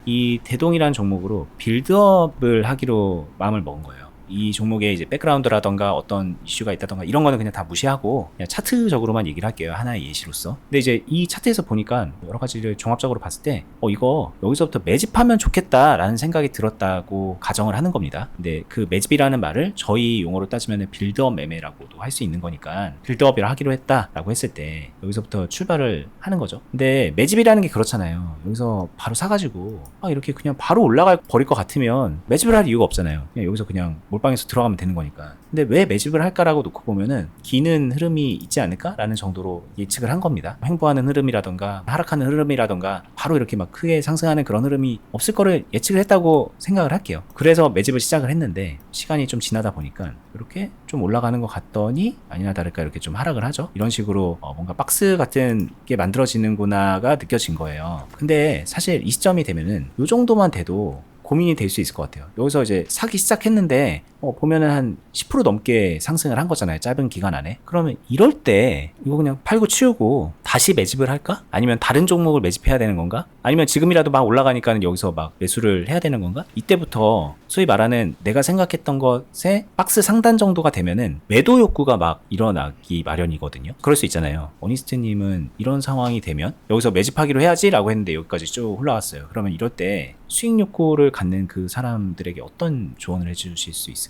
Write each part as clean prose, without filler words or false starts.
이 대동이라는 종목으로 빌드업을 하기로 마음을 먹은 거예요. 이 종목에 이제 백그라운드라던가 어떤 이슈가 있다던가 이런 거는 그냥 다 무시하고 그냥 차트적으로만 얘기를 할게요. 하나의 예시로서. 근데 이제 이 차트에서 보니까 여러 가지를 종합적으로 봤을 때 이거 여기서부터 매집하면 좋겠다라는 생각이 들었다고 가정을 하는 겁니다. 근데 그 매집이라는 말을 저희 용어로 따지면 빌드업 매매라고도 할 수 있는 거니까 빌드업이라 하기로 했다라고 했을 때 여기서부터 출발을 하는 거죠. 근데 매집이라는 게 그렇잖아요. 여기서 바로 사가지고 이렇게 그냥 바로 올라갈 버릴 것 같으면 매집을 할 이유가 없잖아요. 그냥 여기서 그냥 몰빵해서 들어가면 되는 거니까. 근데 왜 매집을 할까라고 놓고 보면은 기는 흐름이 있지 않을까라는 정도로 예측을 한 겁니다. 횡보하는 흐름이라던가 하락하는 흐름이라던가 바로 이렇게 막 크게 상승하는 그런 흐름이 없을 거를 예측을 했다고 생각을 할게요. 그래서 매집을 시작을 했는데 시간이 좀 지나다 보니까 이렇게 좀 올라가는 것 같더니 아니나 다를까 이렇게 좀 하락을 하죠. 이런 식으로 뭔가 박스 같은 게 만들어지는구나가 느껴진 거예요. 근데 사실 이 시점이 되면은 이 정도만 돼도 고민이 될 수 있을 것 같아요. 여기서 이제 사기 시작했는데 보면은 한 10% 넘게 상승을 한 거잖아요. 짧은 기간 안에. 그러면 이럴 때 이거 그냥 팔고 치우고 다시 매집을 할까? 아니면 다른 종목을 매집해야 되는 건가? 아니면 지금이라도 막 올라가니까는 여기서 막 매수를 해야 되는 건가? 이때부터 소위 말하는 내가 생각했던 것의 박스 상단 정도가 되면은 매도 욕구가 막 일어나기 마련이거든요. 그럴 수 있잖아요. 어니스트님은 이런 상황이 되면 여기서 매집하기로 해야지 라고 했는데 여기까지 쭉 올라왔어요. 그러면 이럴 때 수익 욕구를 갖는 그 사람들에게 어떤 조언을 해주실 수 있을까요?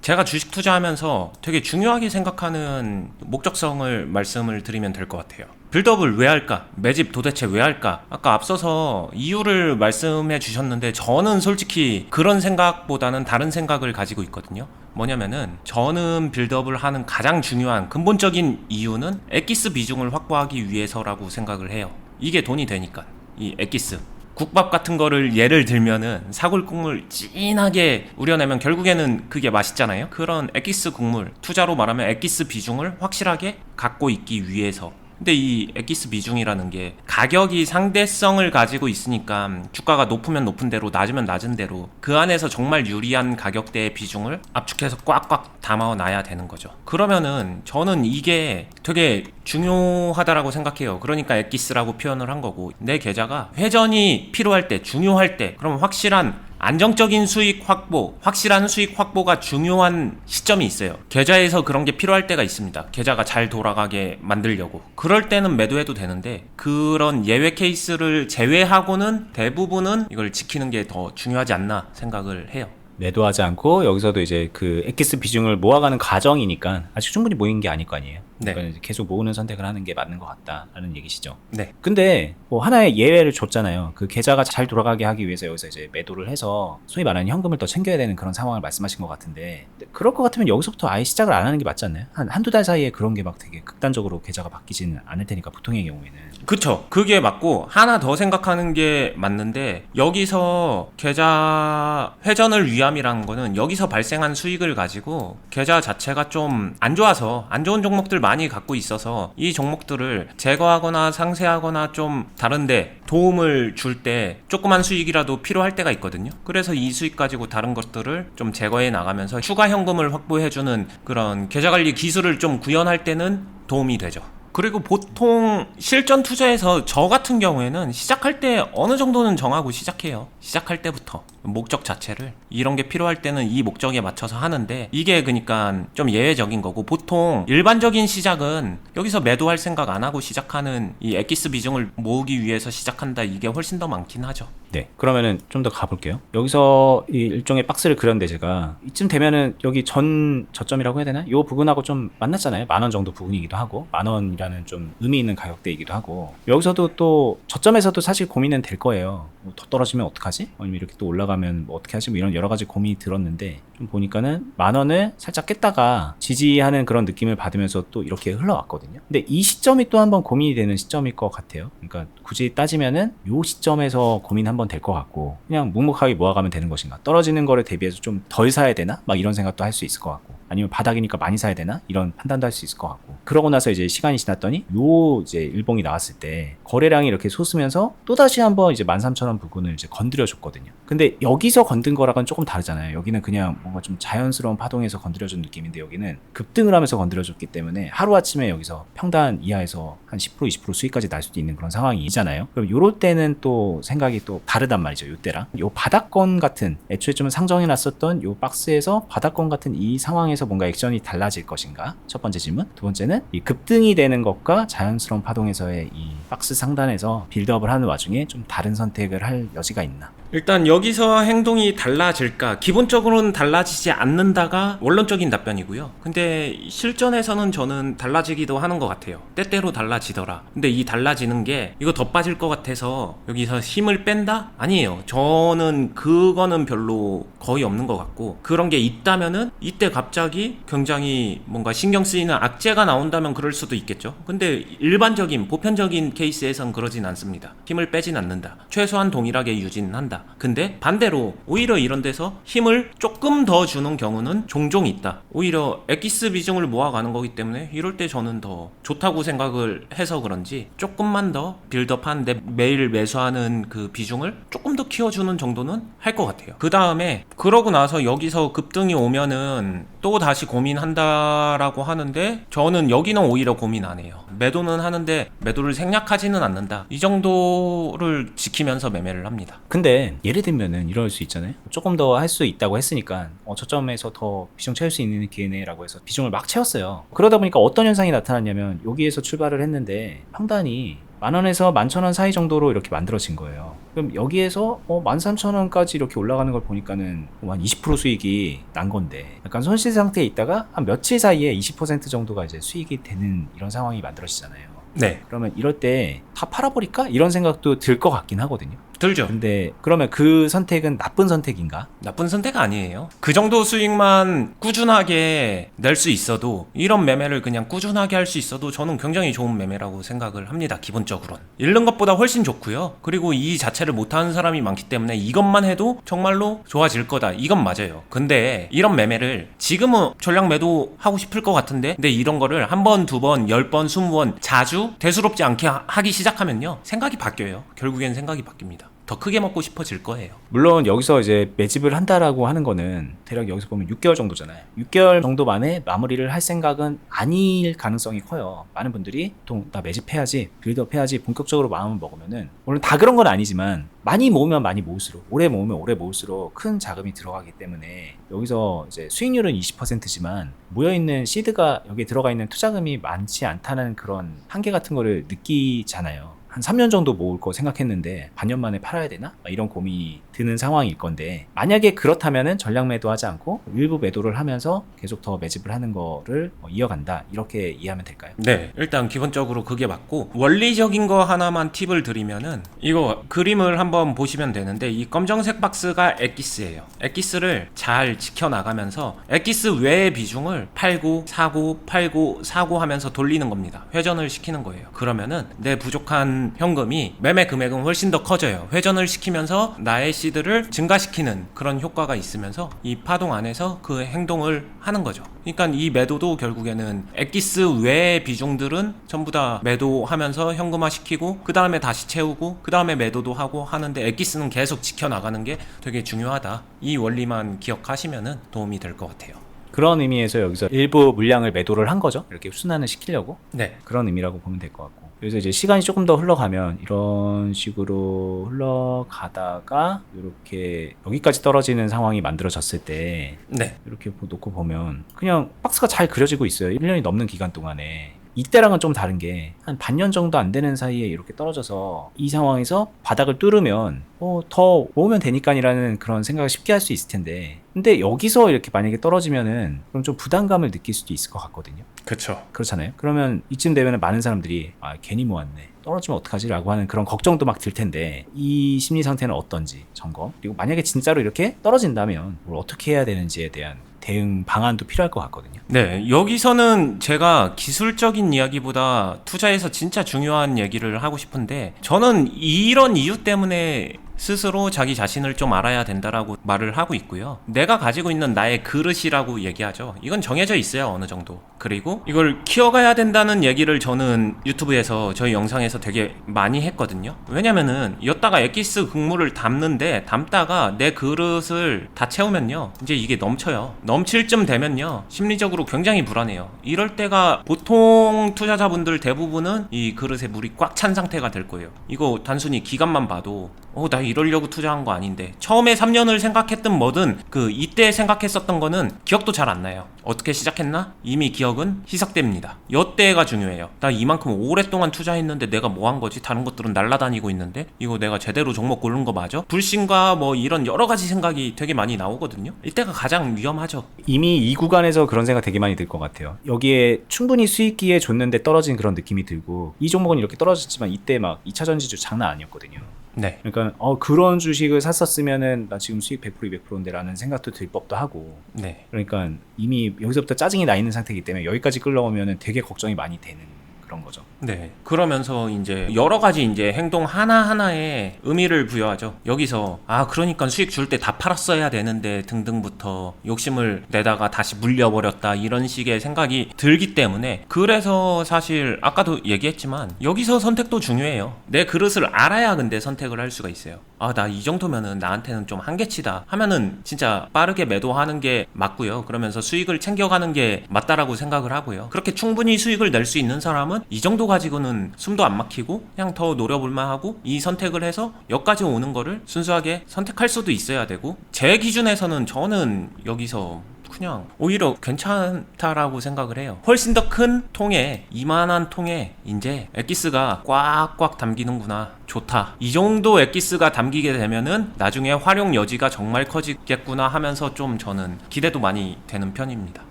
제가 주식 투자하면서 되게 중요하게 생각하는 목적성을 말씀을 드리면 될 것 같아요. 빌드업을 왜 할까? 매집 도대체 왜 할까? 아까 앞서서 이유를 말씀해 주셨는데 저는 솔직히 그런 생각보다는 다른 생각을 가지고 있거든요. 뭐냐면은 저는 빌드업을 하는 가장 중요한 근본적인 이유는 엑기스 비중을 확보하기 위해서라고 생각을 해요. 이게 돈이 되니까. 이 엑기스. 국밥 같은 거를 예를 들면은 사골 국물 진하게 우려내면 결국에는 그게 맛있잖아요. 그런 엑기스 국물, 투자로 말하면 엑기스 비중을 확실하게 갖고 있기 위해서. 근데 이 엑기스 비중이라는 게 가격이 상대성을 가지고 있으니까 주가가 높으면 높은 대로 낮으면 낮은 대로 그 안에서 정말 유리한 가격대의 비중을 압축해서 꽉꽉 담아놔야 되는 거죠. 그러면은 저는 이게 되게 중요하다라고 생각해요. 그러니까 엑기스라고 표현을 한 거고, 내 계좌가 회전이 필요할 때, 중요할 때, 그럼 확실한 안정적인 수익 확보, 확실한 수익 확보가 중요한 시점이 있어요. 계좌에서 그런 게 필요할 때가 있습니다. 계좌가 잘 돌아가게 만들려고. 그럴 때는 매도해도 되는데 그런 예외 케이스를 제외하고는 대부분은 이걸 지키는 게 더 중요하지 않나 생각을 해요. 매도하지 않고 여기서도 이제 그 엑기스 비중을 모아가는 과정이니까 아직 충분히 모인 게 아닐 거 아니에요. 네. 그러니까 계속 모으는 선택을 하는 게 맞는 것 같다라는 얘기시죠. 네. 근데 하나의 예외를 줬잖아요. 그 계좌가 잘 돌아가게 하기 위해서 여기서 이제 매도를 해서 소위 말하는 현금을 더 챙겨야 되는 그런 상황을 말씀하신 것 같은데, 그럴 것 같으면 여기서부터 아예 시작을 안 하는 게 맞지 않나요? 한두 달 사이에 그런 게 막 되게 극단적으로 계좌가 바뀌지는 않을 테니까, 보통의 경우에는. 그쵸. 그게 맞고 하나 더 생각하는 게 맞는데, 여기서 계좌 회전을 위함이라는 거는 여기서 발생한 수익을 가지고 계좌 자체가 좀 안 좋아서 안 좋은 종목들 많이 갖고 있어서 이 종목들을 제거하거나 상쇄하거나 좀 다른데 도움을 줄 때 조그만 수익이라도 필요할 때가 있거든요. 그래서 이 수익 가지고 다른 것들을 좀 제거해 나가면서 추가 현금을 확보해주는 그런 계좌관리 기술을 좀 구현할 때는 도움이 되죠. 그리고 보통 실전 투자에서 저 같은 경우에는 시작할 때 어느 정도는 정하고 시작해요. 시작할 때부터 목적 자체를, 이런 게 필요할 때는 이 목적에 맞춰서 하는데, 이게 그러니까 좀 예외적인 거고, 보통 일반적인 시작은 여기서 매도할 생각 안 하고 시작하는 이 엑기스 비중을 모으기 위해서 시작한다, 이게 훨씬 더 많긴 하죠. 네, 그러면은 좀 더 가볼게요. 여기서 이 일종의 박스를 그렸는데, 제가 이쯤 되면은 여기 전 저점이라고 해야 되나? 요 부근하고 좀 만났잖아요. 10,000원 정도 부근이기도 하고, 10,000원이라는 좀 의미 있는 가격대이기도 하고, 여기서도 또 저점에서도 사실 고민은 될 거예요. 더 떨어지면 어떡하지? 아니면 이렇게 또 올라가면 뭐 어떻게 하지? 뭐 이런 여러 가지 고민이 들었는데, 좀 보니까는 10,000원을 살짝 깼다가 지지하는 그런 느낌을 받으면서 또 이렇게 흘러왔거든요. 근데 이 시점이 또 한번 고민이 되는 시점일 것 같아요. 그러니까 굳이 따지면은 요 시점에서 고민 한번 될 것 같고, 그냥 묵묵하게 모아가면 되는 것인가, 떨어지는 거를 대비해서 좀 덜 사야 되나, 막 이런 생각도 할 수 있을 것 같고, 아니면 바닥이니까 많이 사야 되나, 이런 판단도 할 수 있을 것 같고. 그러고 나서 이제 시간이 지났더니 요 이제 일봉이 나왔을 때 거래량이 이렇게 솟으면서 또다시 한번 이제 13,000원 필요한 부분을 이제 건드려줬거든요. 근데 여기서 건든 거랑은 조금 다르잖아요. 여기는 그냥 뭔가 좀 자연스러운 파동에서 건드려준 느낌인데 여기는 급등을 하면서 건드려줬기 때문에 하루아침에 여기서 평단 이하에서 한 10% 20% 수익까지 날 수도 있는 그런 상황이잖아요. 그럼 요럴 때는 또 생각이 또 다르단 말이죠. 요때랑 요 바닥권 같은 애초에 좀 상정해놨었던 요 박스에서 바닥권 같은 이 상황에서 뭔가 액션이 달라질 것인가? 첫 번째 질문. 두 번째는 이 급등이 되는 것과 자연스러운 파동에서의 이 박스 상단에서 빌드업을 하는 와중에 좀 다른 선택을 할 여지가 있나? 일단 여기서 행동이 달라질까? 기본적으로는 달라지지 않는다가 원론적인 답변이고요. 근데 실전에서는 저는 달라지기도 하는 것 같아요. 때때로 달라지더라. 근데 이 달라지는 게 이거 더 빠질 것 같아서 여기서 힘을 뺀다? 아니에요. 저는 그거는 별로 거의 없는 것 같고, 그런 게 있다면은 이때 갑자기 굉장히 뭔가 신경 쓰이는 악재가 나온다면 그럴 수도 있겠죠. 근데 일반적인 보편적인 케이스에선 그러진 않습니다. 힘을 빼진 않는다. 최소한 동일하게 유지는 한다. 근데 반대로 오히려 이런 데서 힘을 조금 더 주는 경우는 종종 있다. 오히려 엑기스 비중을 모아가는 거기 때문에 이럴 때 저는 더 좋다고 생각을 해서 그런지 조금만 더 빌드업하는데 매일 매수하는 그 비중을 조금 더 키워주는 정도는 할 것 같아요. 그 다음에 그러고 나서 여기서 급등이 오면은 또 다시 고민한다라고 하는데, 저는 여기는 오히려 고민 안 해요. 매도는 하는데 매도를 생략하지는 않는다. 이 정도를 지키면서 매매를 합니다. 근데 예를 들면은 이럴 수 있잖아요. 조금 더 할 수 있다고 했으니까 저점에서 더 비중 채울 수 있는 기회네라고 해서 비중을 막 채웠어요. 그러다 보니까 어떤 현상이 나타났냐면 여기에서 출발을 했는데 평단이 10,000원에서 11,000원 사이 정도로 이렇게 만들어진 거예요. 그럼 여기에서 13,000원까지 이렇게 올라가는 걸 보니까는 한 20% 수익이 난 건데, 약간 손실 상태에 있다가 한 며칠 사이에 20% 정도가 이제 수익이 되는 이런 상황이 만들어지잖아요. 네, 그러면 이럴 때 다 팔아버릴까? 이런 생각도 들 것 같긴 하거든요. 들죠. 근데 그러면 그 선택은 나쁜 선택인가? 나쁜 선택 아니에요. 그 정도 수익만 꾸준하게 낼 수 있어도, 이런 매매를 그냥 꾸준하게 할 수 있어도 저는 굉장히 좋은 매매라고 생각을 합니다. 기본적으로는 잃는 것보다 훨씬 좋고요. 그리고 이 자체를 못하는 사람이 많기 때문에 이것만 해도 정말로 좋아질 거다, 이건 맞아요. 근데 이런 매매를 지금은 전량 매도하고 싶을 것 같은데, 근데 이런 거를 한 번, 두 번, 10번, 20번 자주 대수롭지 않게 하기 시작하면요, 생각이 바뀌어요. 결국엔 생각이 바뀝니다. 더 크게 먹고 싶어질 거예요. 물론 여기서 이제 매집을 한다라고 하는 거는 대략 여기서 보면 6개월 정도잖아요. 6개월 정도 만에 마무리를 할 생각은 아닐 가능성이 커요. 많은 분들이 보통 나 매집해야지, 빌드업 해야지 본격적으로 마음을 먹으면은, 물론 다 그런 건 아니지만 많이 모으면 많이 모을수록, 오래 모으면 오래 모을수록 큰 자금이 들어가기 때문에 여기서 이제 수익률은 20%지만 모여있는 시드가, 여기에 들어가 있는 투자금이 많지 않다는 그런 한계 같은 거를 느끼잖아요. 한 3년 정도 모을 거 생각했는데 반년 만에 팔아야 되나? 이런 고민이 드는 상황일 건데, 만약에 그렇다면은 전량 매도하지 않고 일부 매도를 하면서 계속 더 매집을 하는 거를 이어간다, 이렇게 이해하면 될까요? 네, 일단 기본적으로 그게 맞고, 원리적인 거 하나만 팁을 드리면은, 이거 그림을 한번 보시면 되는데, 이 검정색 박스가 엑기스예요. 엑기스를 잘 지켜나가면서 엑기스 외의 비중을 팔고 사고 팔고 사고 하면서 돌리는 겁니다. 회전을 시키는 거예요. 그러면은 내 부족한 현금이 매매 금액은 훨씬 더 커져요. 회전을 시키면서 나의 시드를 증가시키는 그런 효과가 있으면서 이 파동 안에서 그 행동을 하는 거죠. 그러니까 이 매도도 결국에는 엑기스 외의 비중들은 전부 다 매도하면서 현금화 시키고, 그 다음에 다시 채우고, 그 다음에 매도도 하고 하는데, 엑기스는 계속 지켜나가는 게 되게 중요하다. 이 원리만 기억하시면은 도움이 될 것 같아요. 그런 의미에서 여기서 일부 물량을 매도를 한 거죠. 이렇게 순환을 시키려고. 네. 그런 의미라고 보면 될 것 같고, 그래서 이제 시간이 조금 더 흘러가면 이런 식으로 흘러가다가 이렇게 여기까지 떨어지는 상황이 만들어졌을 때, 네. 이렇게 놓고 보면 그냥 박스가 잘 그려지고 있어요. 1년이 넘는 기간 동안에. 이때랑은 좀 다른 게 한 반년 정도 안 되는 사이에 이렇게 떨어져서 이 상황에서 바닥을 뚫으면 더 모으면 되니까라는 그런 생각을 쉽게 할 수 있을 텐데, 근데 여기서 이렇게 만약에 떨어지면은 그럼 좀 부담감을 느낄 수도 있을 것 같거든요. 그쵸. 그렇잖아요. 그러면 이쯤 되면 많은 사람들이 괜히 모았네, 떨어지면 어떡하지? 라고 하는 그런 걱정도 막 들 텐데, 이 심리 상태는 어떤지 점검, 그리고 만약에 진짜로 이렇게 떨어진다면 뭘 어떻게 해야 되는지에 대한 대응 방안도 필요할 것 같거든요. 네, 여기서는 제가 기술적인 이야기보다 투자에서 진짜 중요한 얘기를 하고 싶은데, 저는 이런 이유 때문에 스스로 자기 자신을 좀 알아야 된다라고 말을 하고 있고요. 내가 가지고 있는 나의 그릇이라고 얘기하죠. 이건 정해져 있어요, 어느 정도. 그리고 이걸 키워가야 된다는 얘기를 저는 유튜브에서 저희 영상에서 되게 많이 했거든요. 왜냐면은 였다가 엑기스 국물을 담다가 내 그릇을 다 채우면요, 이제 이게 넘쳐요. 넘칠 쯤 되면요, 심리적으로 굉장히 불안해요. 이럴 때가 보통 투자자분들 대부분은 이 그릇에 물이 꽉 찬 상태가 될 거예요. 이거 단순히 기간만 봐도 나 이러려고 투자한 거 아닌데, 처음에 3년을 생각했든 뭐든 이때 생각했었던 거는 기억도 잘 안 나요. 어떻게 시작했나? 이미 기억은 희석됩니다. 여때가 중요해요. 나 이만큼 오랫동안 투자했는데 내가 뭐 한 거지? 다른 것들은 날아다니고 있는데 이거 내가 제대로 종목 고른 거 맞아? 불신과 뭐 이런 여러 가지 생각이 되게 많이 나오거든요. 이때가 가장 위험하죠. 이미 이 구간에서 그런 생각 되게 많이 들 것 같아요. 여기에 충분히 수익기에 줬는데 떨어진 그런 느낌이 들고, 이 종목은 이렇게 떨어졌지만 이때 막 2차 전지주 장난 아니었거든요. 네. 그러니까 그런 주식을 샀었으면은 나 지금 수익 100% 200%인데 라는 생각도 들 법도 하고. 네. 그러니까 이미 여기서부터 짜증이 나 있는 상태이기 때문에 여기까지 끌러오면은 되게 걱정이 많이 되는 그런 거죠. 네. 그러면서 이제 여러 가지 이제 행동 하나하나에 의미를 부여하죠. 여기서 그러니까 수익 줄 때 다 팔았어야 되는데 등등부터 욕심을 내다가 다시 물려버렸다, 이런 식의 생각이 들기 때문에, 그래서 사실 아까도 얘기했지만 여기서 선택도 중요해요. 내 그릇을 알아야 근데 선택을 할 수가 있어요. 나 이 정도면은 나한테는 좀 한계치다 하면은 진짜 빠르게 매도하는 게 맞고요. 그러면서 수익을 챙겨가는 게 맞다라고 생각을 하고요. 그렇게 충분히 수익을 낼 수 있는 사람은 이 정도 가지고는 숨도 안 막히고 그냥 더 노려볼만 하고, 이 선택을 해서 여기까지 오는 거를 순수하게 선택할 수도 있어야 되고, 제 기준에서는 저는 여기서 그냥 오히려 괜찮다라고 생각을 해요. 훨씬 더 큰 통에, 이만한 통에 이제 엑기스가 꽉꽉 담기는구나, 좋다, 이 정도 엑기스가 담기게 되면은 나중에 활용 여지가 정말 커지겠구나 하면서 좀 저는 기대도 많이 되는 편입니다.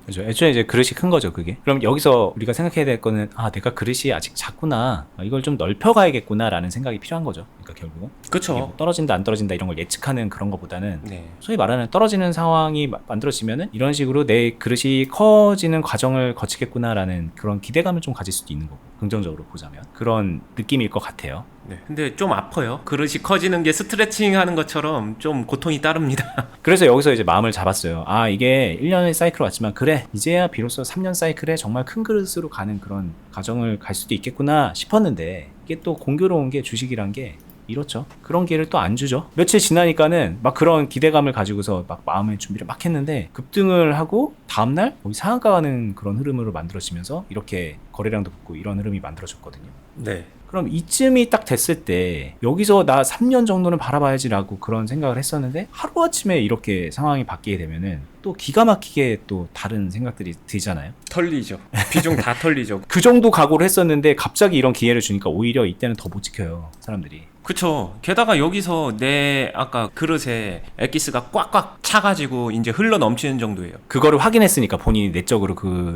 그죠. 애초에 이제 그릇이 큰 거죠, 그게. 그럼 여기서 우리가 생각해야 될 거는, 내가 그릇이 아직 작구나, 이걸 좀 넓혀가야겠구나 라는 생각이 필요한 거죠. 그러니까 결국은 그쵸. 뭐 떨어진다 안 떨어진다 이런 걸 예측하는 그런 거보다는, 네. 소위 말하는 떨어지는 상황이 만들어지면은 이런 식으로 내 그릇이 커지는 과정을 거치겠구나 라는 그런 기대감을 좀 가질 수도 있는 거고, 긍정적으로 보자면 그런 느낌일 것 같아요. 네. 근데 좀 아파요. 그릇이 커지는 게 스트레칭 하는 것처럼 좀 고통이 따릅니다. 그래서 여기서 이제 마음을 잡았어요. 이게 1년의 사이클 왔지만, 그래, 이제야 비로소 3년 사이클에 정말 큰 그릇으로 가는 그런 과정을 갈 수도 있겠구나 싶었는데, 이게 또 공교로운 게 주식이란 게 이렇죠. 그런 기회를 또 안 주죠. 며칠 지나니까는 막 그런 기대감을 가지고서 막 마음의 준비를 막 했는데 급등을 하고 다음날 거의 상한가 가는 그런 흐름으로 만들어지면서 이렇게 거래량도 붙고 이런 흐름이 만들어졌거든요. 네. 그럼 이쯤이 딱 됐을 때 여기서 나 3년 정도는 바라봐야지라고 그런 생각을 했었는데, 하루아침에 이렇게 상황이 바뀌게 되면은 또 기가 막히게 또 다른 생각들이 들잖아요. 털리죠. 비중 다 털리죠. 그 정도 각오를 했었는데 갑자기 이런 기회를 주니까 오히려 이때는 더 못 지켜요, 사람들이. 그쵸. 게다가 여기서 내 아까 그릇에 엑기스가 꽉꽉 차가지고 이제 흘러 넘치는 정도예요. 그거를 확인했으니까 본인이 내적으로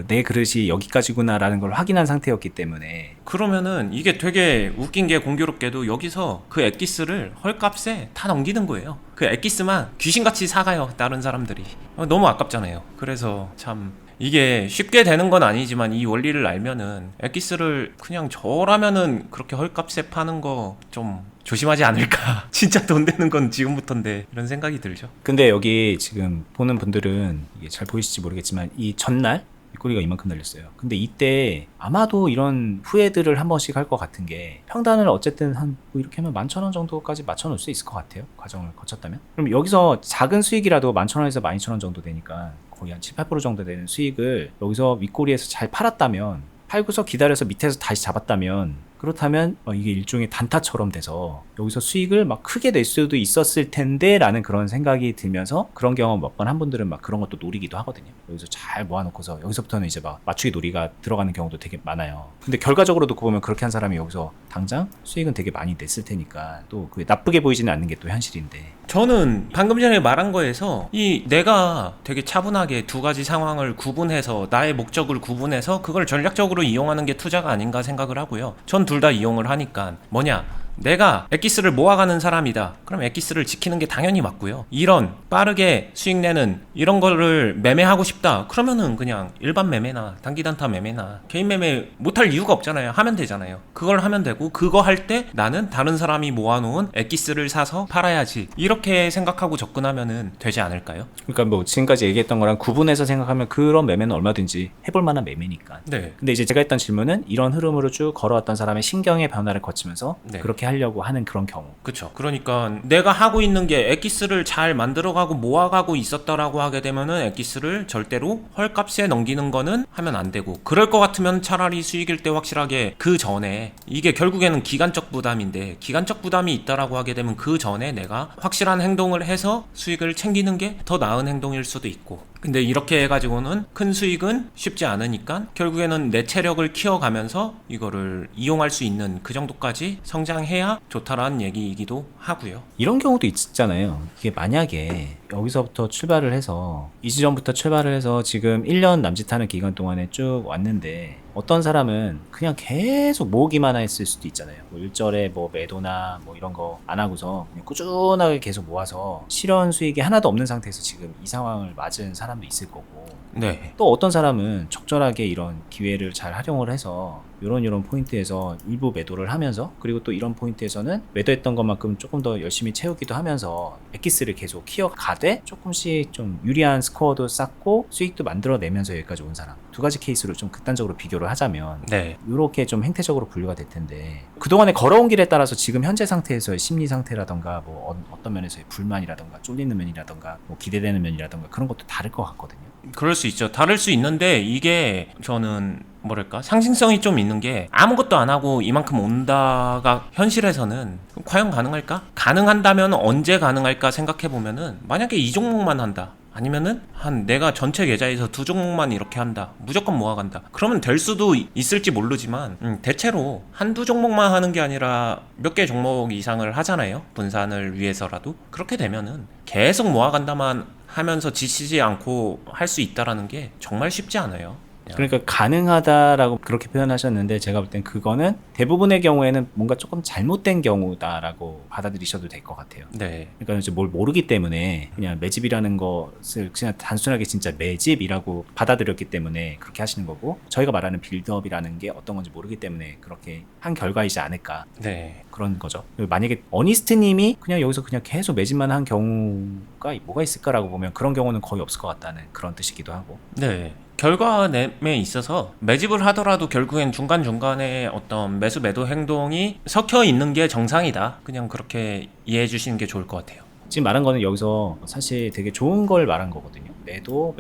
내 그릇이 여기까지구나라는 걸 확인한 상태였기 때문에. 그러면은 이게 되게 웃긴 게, 공교롭게도 여기서 그 엑기스를 헐값에 다 넘기는 거예요. 그 엑기스만 귀신같이 사가요, 다른 사람들이. 너무 아깝잖아요. 그래서 참 이게 쉽게 되는 건 아니지만, 이 원리를 알면은 엑기스를 그냥 저라면은 그렇게 헐값에 파는 거 좀 조심하지 않을까. 진짜 돈 되는 건 지금부터인데, 이런 생각이 들죠. 근데 여기 지금 보는 분들은 이게 잘 보이실지 모르겠지만, 이 전날 윗꼬리가 이만큼 날렸어요. 근데 이때 아마도 이런 후회들을 한 번씩 할 것 같은 게, 평단을 어쨌든 뭐 이렇게 하면 11,000원 정도까지 맞춰놓을 수 있을 것 같아요, 과정을 거쳤다면. 그럼 여기서 작은 수익이라도 11,000원에서 12,000원 정도 되니까 거의 한 7, 8% 정도 되는 수익을 여기서 윗꼬리에서 잘 팔았다면, 팔고서 기다려서 밑에서 다시 잡았다면, 그렇다면 이게 일종의 단타처럼 돼서 여기서 수익을 막 크게 낼 수도 있었을 텐데 라는 그런 생각이 들면서, 그런 경험 몇 번 한 분들은 막 그런 것도 노리기도 하거든요. 여기서 잘 모아놓고서 여기서부터는 이제 막 맞추기 놀이가 들어가는 경우도 되게 많아요. 근데 결과적으로 놓고 보면 그렇게 한 사람이 여기서 당장 수익은 되게 많이 냈을 테니까 또 그게 나쁘게 보이지는 않는 게 또 현실인데, 저는 방금 전에 말한 거에서 내가 되게 차분하게 두 가지 상황을 구분해서, 나의 목적을 구분해서 그걸 전략적으로 이용하는 게 투자가 아닌가 생각을 하고요. 전 둘 다 이용을 하니까, 뭐냐, 내가 엑기스를 모아가는 사람이다. 그럼 엑기스를 지키는 게 당연히 맞고요. 이런 빠르게 수익 내는 이런 거를 매매하고 싶다. 그러면은 그냥 일반 매매나 단기 단타 매매나 개인 매매 못할 이유가 없잖아요. 하면 되잖아요. 그걸 하면 되고 그거 할 때 나는 다른 사람이 모아놓은 엑기스를 사서 팔아야지. 이렇게 생각하고 접근하면은 되지 않을까요? 그러니까 뭐 지금까지 얘기했던 거랑 구분해서 생각하면 그런 매매는 얼마든지 해볼 만한 매매니까. 네. 근데 이제 제가 했던 질문은 이런 흐름으로 쭉 걸어왔던 사람의 신경의 변화를 거치면서 네. 그렇게 하려고 하는 그런 경우. 그쵸. 그러니까 내가 하고 있는 게 엑기스를 잘 만들어가고 모아가고 있었다라고 하게 되면은 엑기스를 절대로 헐값에 넘기는 거는 하면 안 되고, 그럴 것 같으면 차라리 수익일 때 확실하게 그 전에, 이게 결국에는 기간적 부담인데 기간적 부담이 있다라고 하게 되면 그 전에 내가 확실한 행동을 해서 수익을 챙기는 게 더 나은 행동일 수도 있고, 근데 이렇게 해가지고는 큰 수익은 쉽지 않으니까 결국에는 내 체력을 키워가면서 이거를 이용할 수 있는 그 정도까지 성장해야 좋다라는 얘기이기도 하고요. 이런 경우도 있잖아요. 이게 만약에 여기서부터 출발을 해서 이 지점부터 출발을 해서 지금 1년 남짓하는 기간 동안에 쭉 왔는데 어떤 사람은 그냥 계속 모으기만 했을 수도 있잖아요. 뭐 일절에 뭐 매도나 뭐 이런 거 안 하고서 그냥 꾸준하게 계속 모아서 실현 수익이 하나도 없는 상태에서 지금 이 상황을 맞은 사람도 있을 거고, 네. 또 어떤 사람은 적절하게 이런 기회를 잘 활용을 해서 이런 포인트에서 일부 매도를 하면서, 그리고 또 이런 포인트에서는 매도했던 것만큼 조금 더 열심히 채우기도 하면서 엑기스를 계속 키워가되 조금씩 좀 유리한 스코어도 쌓고 수익도 만들어내면서 여기까지 온 사람, 두 가지 케이스로 좀 극단적으로 비교를 하자면 네. 이렇게 좀 행태적으로 분류가 될 텐데, 그동안에 걸어온 길에 따라서 지금 현재 상태에서의 심리 상태라던가 뭐 어떤 면에서의 불만이라던가 쫄리는 면이라던가 뭐 기대되는 면이라던가 그런 것도 다를 것 같거든요. 그럴 수 있죠. 다를 수 있는데 이게 저는 뭐랄까 상징성이 좀 있는 게, 아무것도 안 하고 이만큼 온다가 현실에서는 과연 가능할까? 가능한다면 언제 가능할까 생각해 보면은, 만약에 이 종목만 한다, 아니면은 한 내가 전체 계좌에서 두 종목만 이렇게 한다, 무조건 모아간다, 그러면 될 수도 있을지 모르지만 대체로 한두 종목만 하는 게 아니라 몇 개 종목 이상을 하잖아요. 분산을 위해서라도. 그렇게 되면은 계속 모아간다만 하면서 지치지 않고 할 수 있다라는 게 정말 쉽지 않아요. 그러니까 가능하다라고 그렇게 표현하셨는데, 제가 볼 땐 그거는 대부분의 경우에는 뭔가 조금 잘못된 경우다라고 받아들이셔도 될 것 같아요. 네. 그러니까 이제 뭘 모르기 때문에 그냥 매집이라는 것을 그냥 단순하게 진짜 매집이라고 받아들였기 때문에 그렇게 하시는 거고, 저희가 말하는 빌드업이라는 게 어떤 건지 모르기 때문에 그렇게 한 결과이지 않을까, 네. 그런 거죠. 만약에 어니스트님이 그냥 여기서 그냥 계속 매집만 한 경우가 뭐가 있을까라고 보면 그런 경우는 거의 없을 것 같다는 그런 뜻이기도 하고. 네. 결과냄에 있어서 매집을 하더라도 결국엔 중간중간에 어떤 매수 매도 행동이 섞여 있는 게 정상이다. 그냥 그렇게 이해해 주시는 게 좋을 것 같아요. 지금 말한 거는 여기서 사실 되게 좋은 걸 말한 거거든요. 매도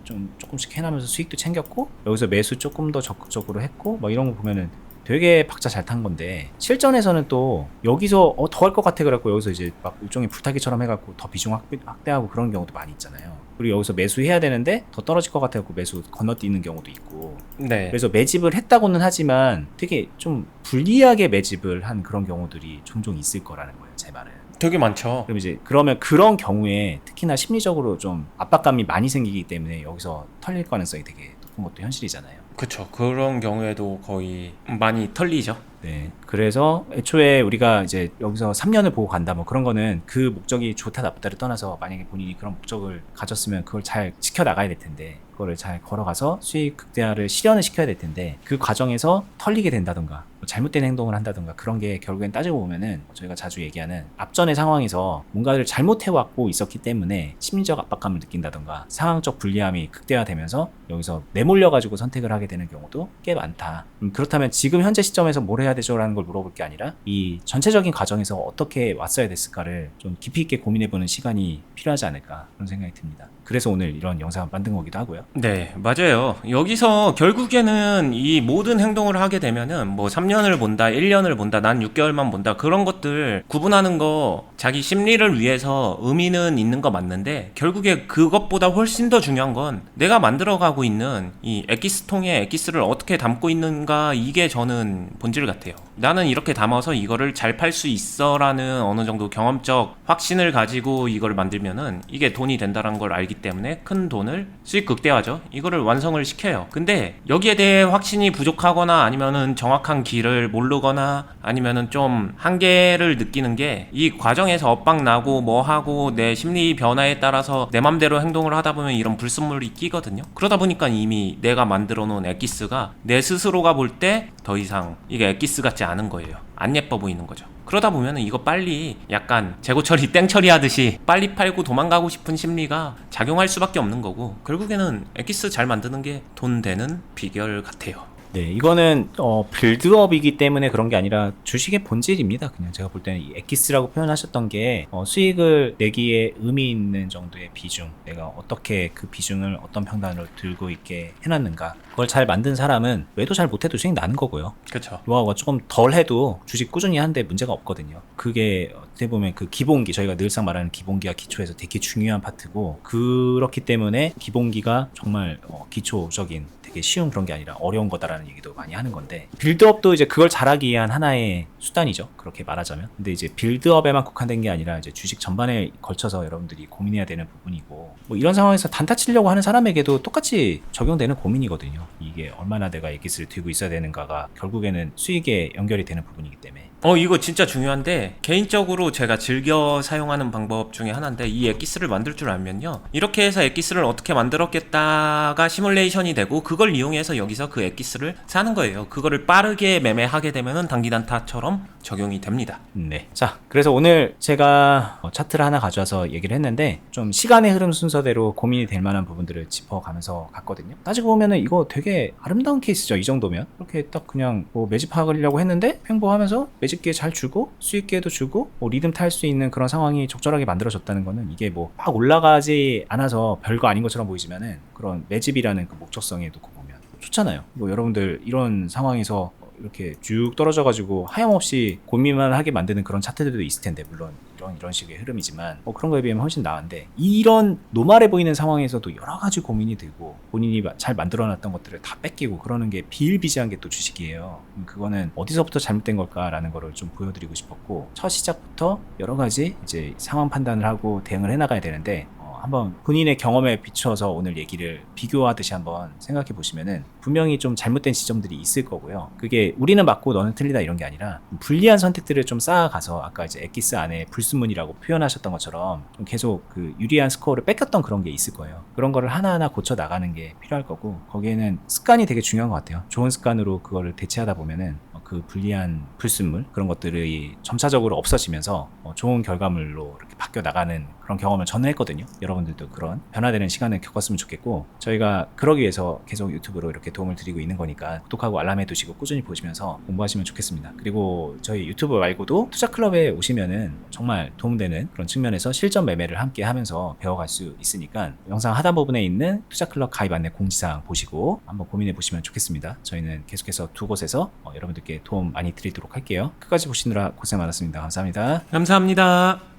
좀 조금씩 해나면서 수익도 챙겼고, 여기서 매수 조금 더 적극적으로 했고, 뭐 이런 거 보면은 되게 박자 잘 탄 건데, 실전에서는 또 여기서 더 할 것 같아 그래갖고 여기서 이제 막 일종의 불타기처럼 해갖고 더 비중 확대하고 그런 경우도 많이 있잖아요. 그리고 여기서 매수해야 되는데 더 떨어질 것 같아갖고 매수 건너뛰는 경우도 있고. 네. 그래서 매집을 했다고는 하지만 되게 좀 불리하게 매집을 한 그런 경우들이 종종 있을 거라는 거예요, 제 말은. 되게 많죠. 그럼 이제 그러면 그런 경우에 특히나 심리적으로 좀 압박감이 많이 생기기 때문에 여기서 털릴 가능성이 되게 높은 것도 현실이잖아요. 그쵸. 그런 경우에도 거의 많이 털리죠. 네. 그래서 애초에 우리가 이제 여기서 3년을 보고 간다 뭐 그런 거는 그 목적이 좋다 나쁘다를 떠나서, 만약에 본인이 그런 목적을 가졌으면 그걸 잘 지켜나가야 될 텐데, 그거를 잘 걸어가서 수익 극대화를 실현을 시켜야 될 텐데, 그 과정에서 털리게 된다던가 뭐 잘못된 행동을 한다던가 그런 게 결국엔 따지고 보면은 저희가 자주 얘기하는 앞전의 상황에서 뭔가를 잘못해왔고 있었기 때문에 심리적 압박감을 느낀다던가 상황적 불리함이 극대화되면서 여기서 내몰려가지고 선택을 하게 되는 경우도 꽤 많다. 그렇다면 지금 현재 시점에서 뭘 해야 되죠? 라는 걸 물어볼 게 아니라 이 전체적인 과정에서 어떻게 왔어야 됐을까를 좀 깊이 있게 고민해보는 시간이 필요하지 않을까, 그런 생각이 듭니다. 그래서 오늘 이런 영상을 만든 거기도 하고요. 네, 맞아요. 여기서 결국에는 이 모든 행동을 하게 되면은 뭐 3년을 본다, 1년을 본다, 난 6개월만 본다, 그런 것들 구분하는 거 자기 심리를 위해서 의미는 있는 거 맞는데, 결국에 그것보다 훨씬 더 중요한 건 내가 만들어가고 있는 이 엑기스통에 엑기스를 어떻게 담고 있는가, 이게 저는 본질 같아요. 나는 이렇게 담아서 이거를 잘 팔 수 있어라는 어느 정도 경험적 확신을 가지고 이걸 만들면은 이게 돈이 된다는 걸 알기 때문에 큰 돈을 수익 극대화죠. 이거를 완성을 시켜요. 근데 여기에 대해 확신이 부족하거나 아니면은 정확한 길을 되는지를 모르거나 아니면은 좀 한계를 느끼는 게 이 과정에서 엇박 나고 뭐 하고 내 심리 변화에 따라서 내 맘대로 행동을 하다 보면 이런 불순물이 끼거든요. 그러다 보니까 이미 내가 만들어 놓은 엑기스가 내 스스로가 볼 때 더 이상 이게 엑기스 같지 않은 거예요. 안 예뻐 보이는 거죠. 그러다 보면은 이거 빨리 약간 재고 처리 땡 처리하듯이 빨리 팔고 도망가고 싶은 심리가 작용할 수밖에 없는 거고, 결국에는 엑기스 잘 만드는 게 돈 되는 비결 같아요. 네, 이거는 빌드업이기 때문에 그런 게 아니라 주식의 본질입니다. 그냥 제가 볼 때는 이 엑기스라고 표현하셨던 게 수익을 내기에 의미 있는 정도의 비중, 내가 어떻게 그 비중을 어떤 평단으로 들고 있게 해놨는가, 그걸 잘 만든 사람은 외도 잘 못해도 수익 나는 거고요. 그렇죠. 노하우가 조금 덜 해도 주식 꾸준히 하는데 문제가 없거든요. 그게 어떻게 보면 그 기본기, 저희가 늘상 말하는 기본기와 기초에서 되게 중요한 파트고, 그렇기 때문에 기본기가 정말 기초적인 되게 쉬운 그런 게 아니라 어려운 거다라는 얘기도 많이 하는 건데, 빌드업도 이제 그걸 잘하기 위한 하나의 수단이죠. 그렇게 말하자면. 근데 이제 빌드업에만 국한된 게 아니라 이제 주식 전반에 걸쳐서 여러분들이 고민해야 되는 부분이고, 뭐 이런 상황에서 단타 치려고 하는 사람에게도 똑같이 적용되는 고민이거든요. 이게 얼마나 내가 엑기스를 들고 있어야 되는가가 결국에는 수익에 연결이 되는 부분이기 때문에. 이거 진짜 중요한데, 개인적으로 제가 즐겨 사용하는 방법 중에 하나인데, 이 엑기스를 만들 줄 알면요, 이렇게 해서 엑기스를 어떻게 만들었겠다가 시뮬레이션이 되고, 그걸 이용해서 여기서 그 엑기스를 사는 거예요. 그거를 빠르게 매매하게 되면은 단기단타처럼 적용이 됩니다. 네. 자, 그래서 오늘 제가 차트를 하나 가져와서 얘기를 했는데, 좀 시간의 흐름 순서대로 고민이 될 만한 부분들을 짚어가면서 갔거든요. 따지고 보면은 이거 되게 아름다운 케이스죠. 이 정도면. 이렇게 딱 그냥 뭐 매집하려고 했는데 횡보하면서 매집기에 잘 주고 수익기에도 주고 뭐 리듬 탈 수 있는 그런 상황이 적절하게 만들어졌다는 거는, 이게 뭐 막 올라가지 않아서 별거 아닌 것처럼 보이지만은 그런 매집이라는 그 목적성에 놓고 보면 좋잖아요. 뭐 여러분들 이런 상황에서 이렇게 쭉 떨어져가지고 하염없이 고민만 하게 만드는 그런 차트들도 있을 텐데, 물론 이런 식의 흐름이지만 뭐 그런 거에 비하면 훨씬 나은데, 이런 노말해 보이는 상황에서도 여러 가지 고민이 들고 본인이 잘 만들어놨던 것들을 다 뺏기고 그러는 게 비일비재한 게 또 주식이에요. 그거는 어디서부터 잘못된 걸까라는 거를 좀 보여드리고 싶었고, 첫 시작부터 여러 가지 이제 상황 판단을 하고 대응을 해나가야 되는데, 한번 본인의 경험에 비추어서 오늘 얘기를 비교하듯이 한번 생각해 보시면은 분명히 좀 잘못된 지점들이 있을 거고요. 그게 우리는 맞고 너는 틀리다 이런 게 아니라 불리한 선택들을 좀 쌓아가서, 아까 이제 엑기스 안에 불순물이라고 표현하셨던 것처럼 좀 계속 그 유리한 스코어를 뺏겼던 그런 게 있을 거예요. 그런 거를 하나하나 고쳐 나가는 게 필요할 거고, 거기에는 습관이 되게 중요한 것 같아요. 좋은 습관으로 그거를 대체하다 보면은 그 불리한 불순물, 그런 것들이 점차적으로 없어지면서 좋은 결과물로 이렇게 바뀌어 나가는 그런 경험을 저는 했거든요. 여러분들도 그런 변화되는 시간을 겪었으면 좋겠고, 저희가 그러기 위해서 계속 유튜브로 이렇게 도움을 드리고 있는 거니까 구독하고 알람 해두시고 꾸준히 보시면서 공부하시면 좋겠습니다. 그리고 저희 유튜브 말고도 투자클럽에 오시면은 정말 도움되는 그런 측면에서 실전 매매를 함께 하면서 배워갈 수 있으니까, 영상 하단 부분에 있는 투자클럽 가입 안내 공지사항 보시고 한번 고민해 보시면 좋겠습니다. 저희는 계속해서 두 곳에서 여러분들께 도움 많이 드리도록 할게요. 끝까지 보시느라 고생 많았습니다. 감사합니다. 감사합니다.